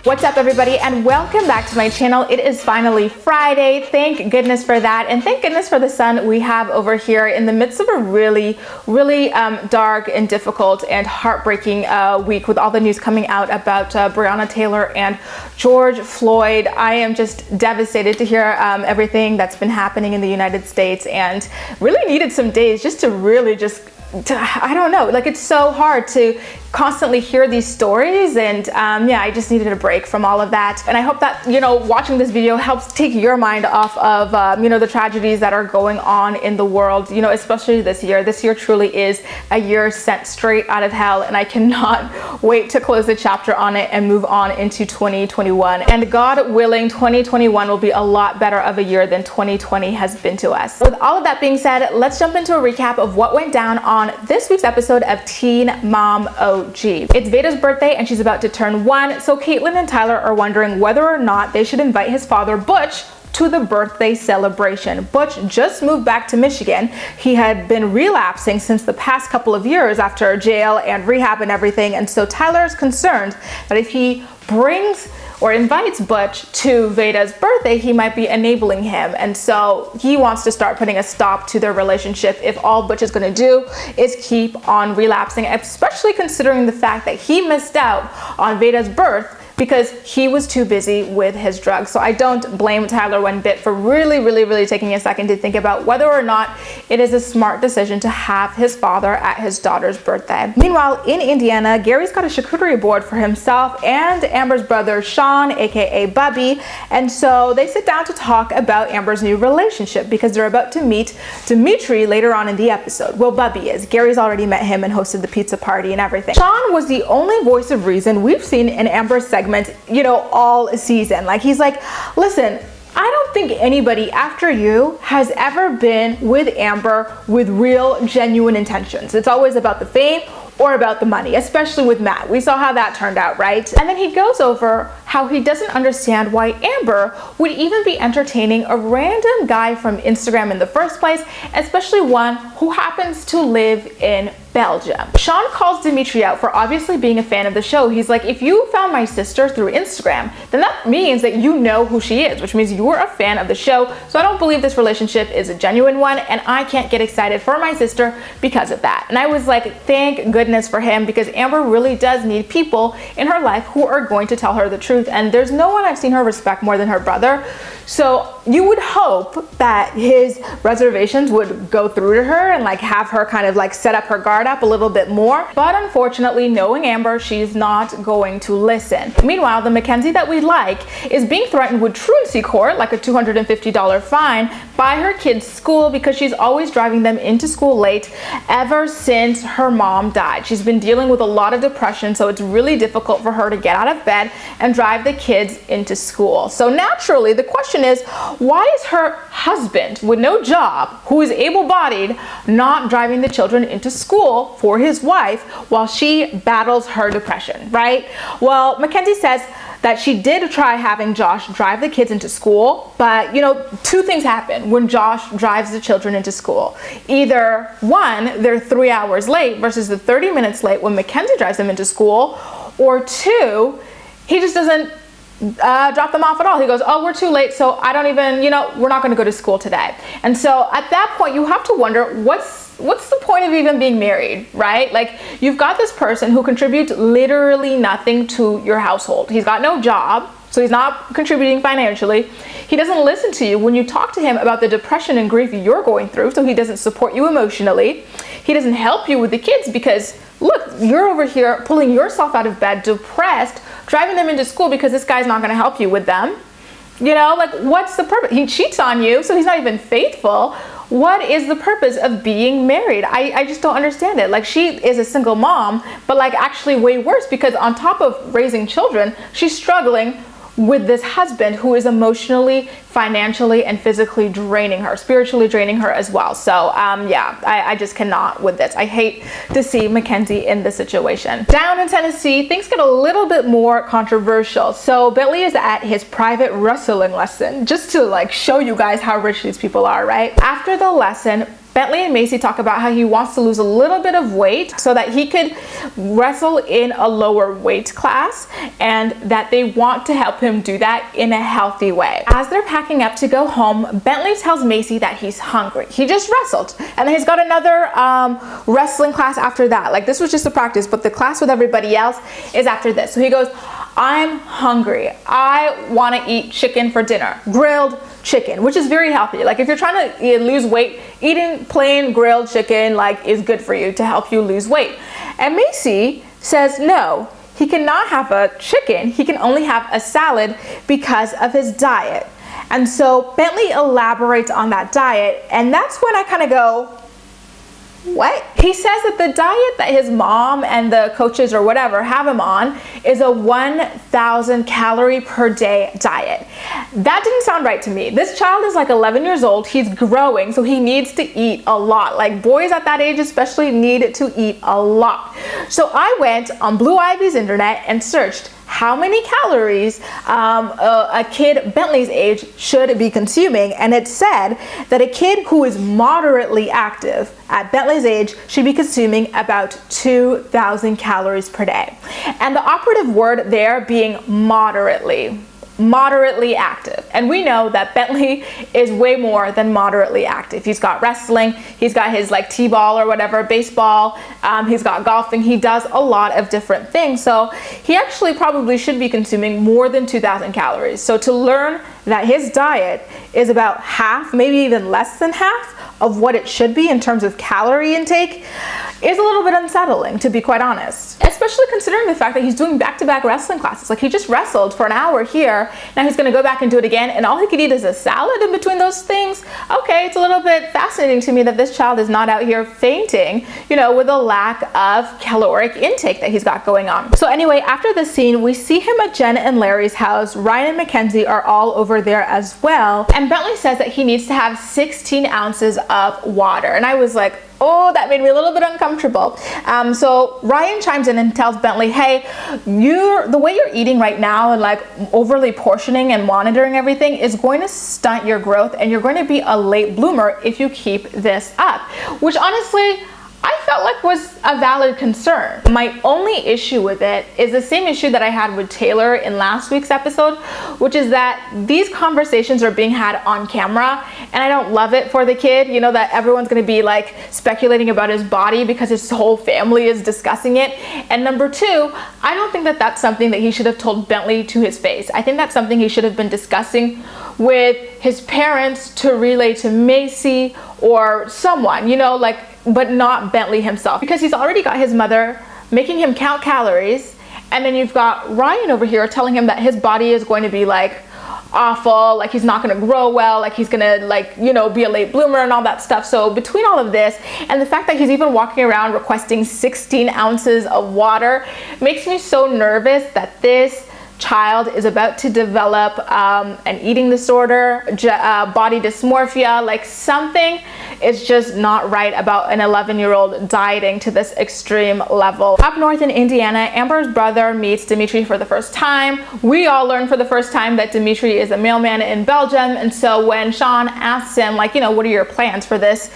What's up, everybody, and welcome back to my channel. It is finally Friday. Thank goodness for that, and thank goodness for the sun we have over here in the midst of a really dark and difficult and heartbreaking week with all the news coming out about Breonna Taylor and George Floyd. I am just devastated to hear everything that's been happening in the United States, and really needed some days just to really I don't know, like, it's so hard to constantly hear these stories, and yeah, I just needed a break from all of that. And I hope that, you know, watching this video helps take your mind off of, you know, the tragedies that are going on in the world, you know, especially this year. This year truly is a year sent straight out of hell, and I cannot wait to close the chapter on it and move on into 2021. And God willing, 2021 will be a lot better of a year than 2020 has been to us. With all of that being said, let's jump into a recap of what went down on this week's episode of Teen Mom OG. It's Vaeda's birthday and she's about to turn 1, so Catelynn and Tyler are wondering whether or not they should invite his father, Butch, to the birthday celebration. Butch just moved back to Michigan. He had been relapsing since the past couple of years after jail and rehab and everything, and so Tyler is concerned that if he brings or invites Butch to Vaeda's birthday, he might be enabling him. And so he wants to start putting a stop to their relationship if all Butch is gonna do is keep on relapsing, especially considering the fact that he missed out on Vaeda's birth because he was too busy with his drugs. So I don't blame Tyler one bit for really taking a second to think about whether or not it is a smart decision to have his father at his daughter's birthday. Meanwhile, in Indiana, Gary's got a charcuterie board for himself and Amber's brother, Shawn, aka Bubby, and so they sit down to talk about Amber's new relationship because they're about to meet Dimitri later on in the episode. Well, Bubby is. Gary's already met him and hosted the pizza party and everything. Shawn was the only voice of reason we've seen in Amber's segment, you know, all season. Like, he's like, listen, I don't think anybody after you has ever been with Amber with real, genuine intentions. It's always about the fame or about the money, especially with Matt. We saw how that turned out, right? And then he goes over how he doesn't understand why Amber would even be entertaining a random guy from Instagram in the first place, especially one who happens to live in Belgium. Shawn calls Dimitri out for obviously being a fan of the show. He's like, if you found my sister through Instagram, then that means that you know who she is, which means you're a fan of the show. So I don't believe this relationship is a genuine one, and I can't get excited for my sister because of that. And I was like, thank goodness for him, because Amber really does need people in her life who are going to tell her the truth, and there's no one I've seen her respect more than her brother. So you would hope that his reservations would go through to her and like have her kind of like set up her guard up a little bit more. But unfortunately, knowing Amber, she's not going to listen. Meanwhile, the Mackenzie that we like is being threatened with truancy court, like a $250 fine, by her kids' school because she's always driving them into school late ever since her mom died. She's been dealing with a lot of depression, so it's really difficult for her to get out of bed and drive the kids into school. So naturally, the question is, why is her husband with no job, who is able-bodied, not driving the children into school for his wife while she battles her depression, right? Well, Mackenzie says that she did try having Josh drive the kids into school, but you know, two things happen when Josh drives the children into school. Either one, they're 3 hours late versus the 30 minutes late when Mackenzie drives them into school, or two, he just doesn't drop them off at all. He goes, oh, we're too late, so I don't even, you know, we're not going to go to school today. And so at that point, you have to wonder, what's the point of even being married, right? Like, you've got this person who contributes literally nothing to your household. He's got no job, so he's not contributing financially. He doesn't listen to you when you talk to him about the depression and grief you're going through, so he doesn't support you emotionally. He doesn't help you with the kids because, look, you're over here pulling yourself out of bed, depressed, driving them into school because this guy's not going to help you with them. You know, like, what's the purpose? He cheats on you, so he's not even faithful. What is the purpose of being married? I just don't understand it. Like, she is a single mom, but like actually way worse, because on top of raising children, she's struggling with this husband who is emotionally, financially, and physically draining her, spiritually draining her as well. So yeah, I just cannot with this. I hate to see Mackenzie in this situation. Down in Tennessee, things get a little bit more controversial. So Bentley is at his private wrestling lesson, just to like show you guys how rich these people are, right? After the lesson, Bentley and Maci talk about how he wants to lose a little bit of weight so that he could wrestle in a lower weight class, and that they want to help him do that in a healthy way. As they're packing up to go home, Bentley tells Maci that he's hungry. He just wrestled, and then he's got another wrestling class after that. Like, this was just a practice, but the class with everybody else is after this. So he goes, I'm hungry. I want to eat chicken for dinner. Grilled chicken, which is very healthy. Like, if you're trying to lose weight, eating plain grilled chicken like is good for you to help you lose weight. And Maci says no, he cannot have a chicken. He can only have a salad because of his diet. And so Bentley elaborates on that diet, and that's when I kind of go, what? He says that the diet that his mom and the coaches or whatever have him on is a 1,000 calorie per day diet. That didn't sound right to me. This child is like 11 years old. He's growing, so he needs to eat a lot. Like, boys at that age especially need to eat a lot. So I went on Blue Ivy's internet and searched how many calories a kid Bentley's age should be consuming, and it said that a kid who is moderately active at Bentley's age should be consuming about 2,000 calories per day. And the operative word there being moderately active. And we know that Bentley is way more than moderately active. He's got wrestling, he's got his like t-ball or whatever, baseball, he's got golfing, he does a lot of different things. So he actually probably should be consuming more than 2,000 calories. So to learn that his diet is about half, maybe even less than half of what it should be in terms of calorie intake is a little bit unsettling, to be quite honest. Especially considering the fact that he's doing back-to-back wrestling classes. Like, he just wrestled for an hour here, now he's gonna go back and do it again, and all he could eat is a salad in between those things. Okay, it's a little bit fascinating to me that this child is not out here fainting, you know, with a lack of caloric intake that he's got going on. So anyway, after the scene, we see him at Jen and Larry's house. Ryan and Mackenzie are all over there as well. And Bentley says that he needs to have 16 ounces of water. And I was like, oh, that made me a little bit uncomfortable. So Ryan chimes in and tells Bentley, hey, the way you're eating right now and like overly portioning and monitoring everything is going to stunt your growth, and you're going to be a late bloomer if you keep this up. Which honestly, I felt like was a valid concern. My only issue with it is the same issue that I had with Taylor in last week's episode, which is that these conversations are being had on camera, and I don't love it for the kid, you know, that everyone's gonna be like speculating about his body because his whole family is discussing it. And number two, I don't think that that's something that he should have told Bentley to his face. I think that's something he should have been discussing with his parents to relay to Maci or someone, you know, like, but not Bentley himself, because he's already got his mother making him count calories, and then you've got Ryan over here telling him that his body is going to be like awful, like he's not going to grow well, like he's going to, like, you know, be a late bloomer and all that stuff. So between all of this and the fact that he's even walking around requesting 16 ounces of water makes me so nervous that this child is about to develop an eating disorder, body dysmorphia. Like, something is just not right about an 11-year-old dieting to this extreme level. Up north in Indiana, Amber's brother meets Dimitri for the first time. We all learn for the first time that Dimitri is a mailman in Belgium, and so when Shawn asks him, like, you know, what are your plans for this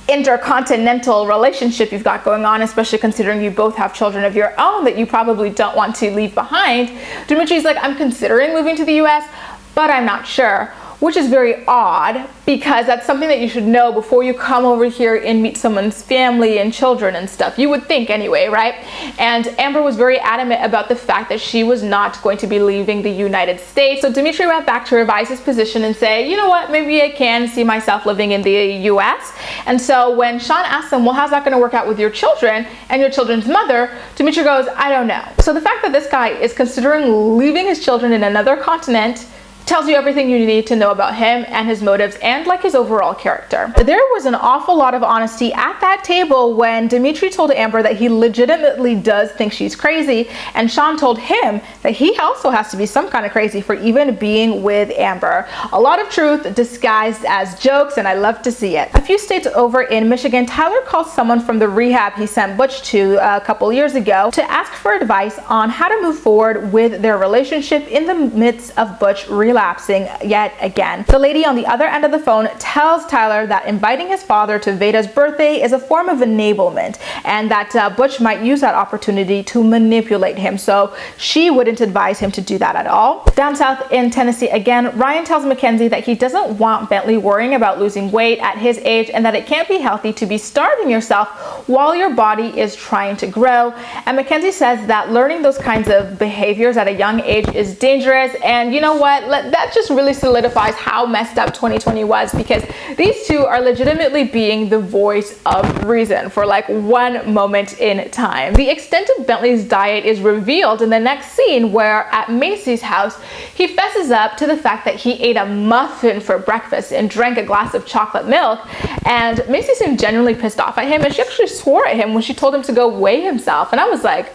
intercontinental relationship you've got going on, especially considering you both have children of your own that you probably don't want to leave behind, Dimitri's like, I'm considering moving to the US, but I'm not sure. Which is very odd, because that's something that you should know before you come over here and meet someone's family and children and stuff. You would think anyway, right? And Amber was very adamant about the fact that she was not going to be leaving the United States. So Dimitri went back to revise his position and say, you know what, maybe I can see myself living in the US. And so when Shawn asked him, well, how's that going to work out with your children and your children's mother, Dimitri goes, I don't know. So the fact that this guy is considering leaving his children in another continent tells you everything you need to know about him and his motives and like his overall character. There was an awful lot of honesty at that table when Dimitri told Amber that he legitimately does think she's crazy, and Shawn told him that he also has to be some kind of crazy for even being with Amber. A lot of truth disguised as jokes, and I love to see it. A few states over in Michigan, Tyler calls someone from the rehab he sent Butch to a couple years ago to ask for advice on how to move forward with their relationship in the midst of Butch rehabilitation relapsing yet again. The lady on the other end of the phone tells Tyler that inviting his father to Vaeda's birthday is a form of enablement, and that Butch might use that opportunity to manipulate him, so she wouldn't advise him to do that at all. Down south in Tennessee again, Ryan tells Mackenzie that he doesn't want Bentley worrying about losing weight at his age, and that it can't be healthy to be starving yourself while your body is trying to grow. And Mackenzie says that learning those kinds of behaviors at a young age is dangerous, and you know what, that just really solidifies how messed up 2020 was, because these two are legitimately being the voice of reason for like one moment in time. The extent of Bentley's diet is revealed in the next scene, where at Maci's house he fesses up to the fact that he ate a muffin for breakfast and drank a glass of chocolate milk, and Maci seemed genuinely pissed off at him, and she actually swore at him when she told him to go weigh himself. And I was like,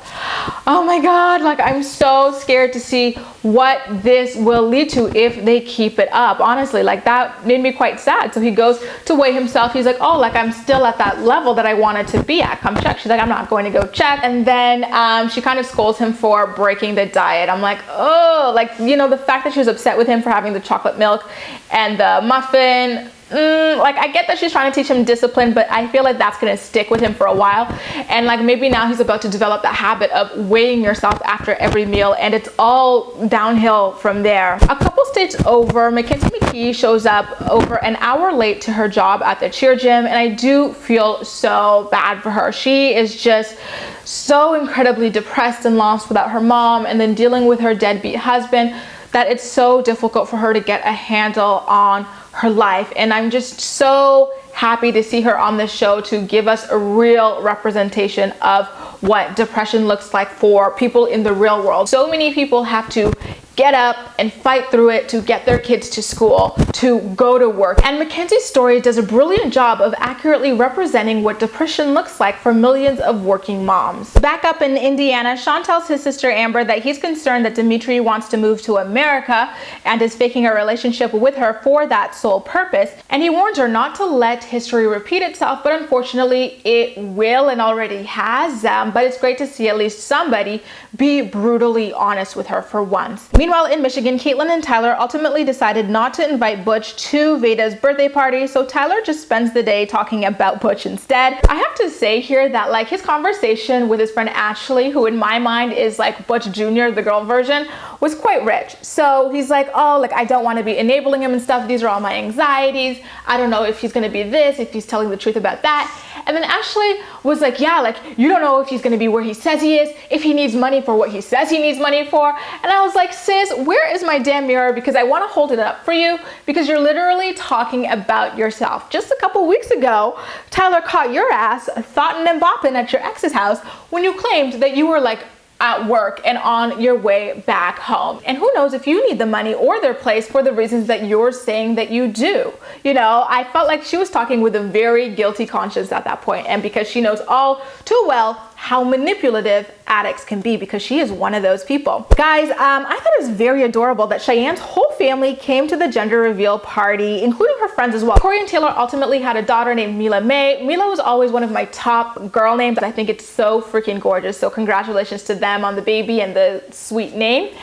oh my god, like I'm so scared to see what this will lead to if they keep it up. Honestly, like that made me quite sad. So he goes to weigh himself. He's like, oh, like I'm still at that level that I wanted to be at. Come check. She's like, I'm not going to go check. And then she kind of scolds him for breaking the diet. I'm like, oh, like, you know, the fact that she was upset with him for having the chocolate milk and the muffin. Like I get that she's trying to teach him discipline, but I feel like that's gonna stick with him for a while, and like maybe now he's about to develop that habit of weighing yourself after every meal, and it's all downhill from there. A couple states over, Mackenzie McKee shows up over an hour late to her job at the cheer gym, and I do feel so bad for her. She is just so incredibly depressed and lost without her mom, and then dealing with her deadbeat husband, that it's so difficult for her to get a handle on her life. And I'm just so happy to see her on the show to give us a real representation of what depression looks like for people in the real world. So many people have to get up and fight through it to get their kids to school, to go to work. And Mackenzie's story does a brilliant job of accurately representing what depression looks like for millions of working moms. Back up in Indiana, Shawn tells his sister Amber that he's concerned that Dimitri wants to move to America and is faking a relationship with her for that sole purpose. And he warns her not to let history repeat itself, but unfortunately it will and already has. But it's great to see at least somebody be brutally honest with her for once. Meanwhile, in Michigan, Catelynn and Tyler ultimately decided not to invite Butch to Vaeda's birthday party, so Tyler just spends the day talking about Butch instead. I have to say here that like his conversation with his friend Ashley, who in my mind is like Butch Jr., the girl version, was quite rich. So he's like, oh, like I don't want to be enabling him and stuff. These are all my anxieties. I don't know if he's going to be this, if he's telling the truth about that. And then Ashley was like, yeah, like you don't know if he's going to be where he says he is, if he needs money for what he says he needs money for. And I was like, sis, where is my damn mirror? Because I want to hold it up for you, because you're literally talking about yourself. Just a couple weeks ago, Tyler caught your ass thoughtin' and bopping at your ex's house when you claimed that you were like at work and on your way back home. And who knows if you need the money or their place for the reasons that you're saying that you do. You know, I felt like she was talking with a very guilty conscience at that point, and because she knows all too well how manipulative addicts can be, because she is one of those people. Guys, I thought it was very adorable that Cheyenne's whole family came to the gender reveal party, including her friends as well. Cory and Taylor ultimately had a daughter named Mila May. Mila was always one of my top girl names. I think it's so freaking gorgeous. So congratulations to them on the baby and the sweet name.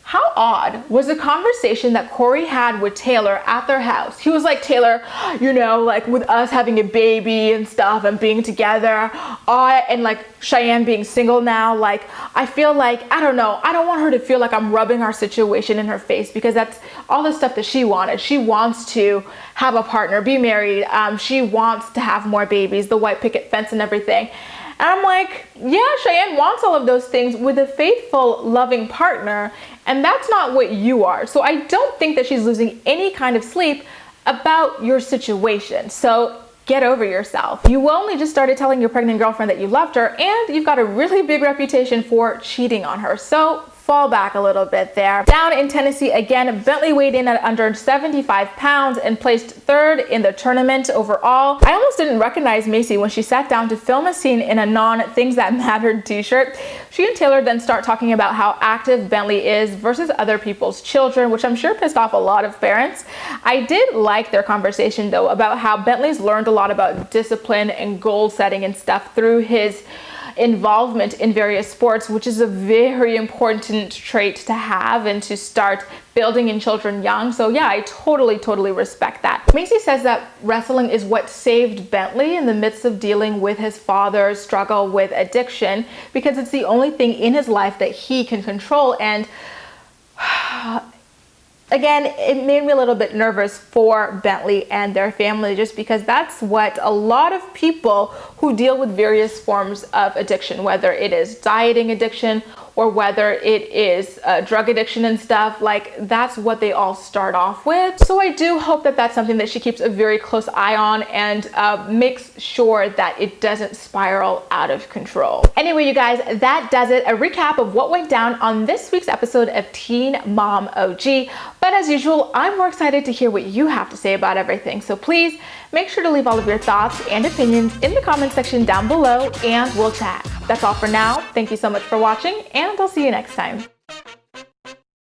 How odd was the conversation that Cory had with Taylor at their house? He was like, Taylor, you know, like with us having a baby and stuff and being together, and like Cheyenne being single now, like I feel like, I don't know, I don't want her to feel like I'm rubbing our situation in her face, because that's all the stuff that she wanted. She wants to have a partner, be married. She wants to have more babies, the white picket fence and everything. And I'm like, yeah, Cheyenne wants all of those things with a faithful, loving partner, and that's not what you are. So I don't think that she's losing any kind of sleep about your situation. So get over yourself. You only just started telling your pregnant girlfriend that you loved her, and you've got a really big reputation for cheating on her. So fall back a little bit there. Down in Tennessee again, Bentley weighed in at under 75 pounds and placed third in the tournament overall. I almost didn't recognize Maci when she sat down to film a scene in a non-Things That Mattered t-shirt. She and Taylor then start talking about how active Bentley is versus other people's children, which I'm sure pissed off a lot of parents. I did like their conversation though about how Bentley's learned a lot about discipline and goal setting and stuff through his involvement in various sports, which is a very important trait to have and to start building in children young. So yeah, I totally respect that. Maci says that wrestling is what saved Bentley in the midst of dealing with his father's struggle with addiction, because it's the only thing in his life that he can control. And again, it made me a little bit nervous for Bentley and their family, just because that's what a lot of people who deal with various forms of addiction, whether it is dieting addiction or whether it is drug addiction and stuff, like that's what they all start off with. So I do hope that that's something that she keeps a very close eye on and makes sure that it doesn't spiral out of control. Anyway, you guys, that does it. A recap of what went down on this week's episode of Teen Mom OG. But as usual, I'm more excited to hear what you have to say about everything. So please make sure to leave all of your thoughts and opinions in the comment section down below, and we'll chat. That's all for now. Thank you so much for watching, and I'll see you next time.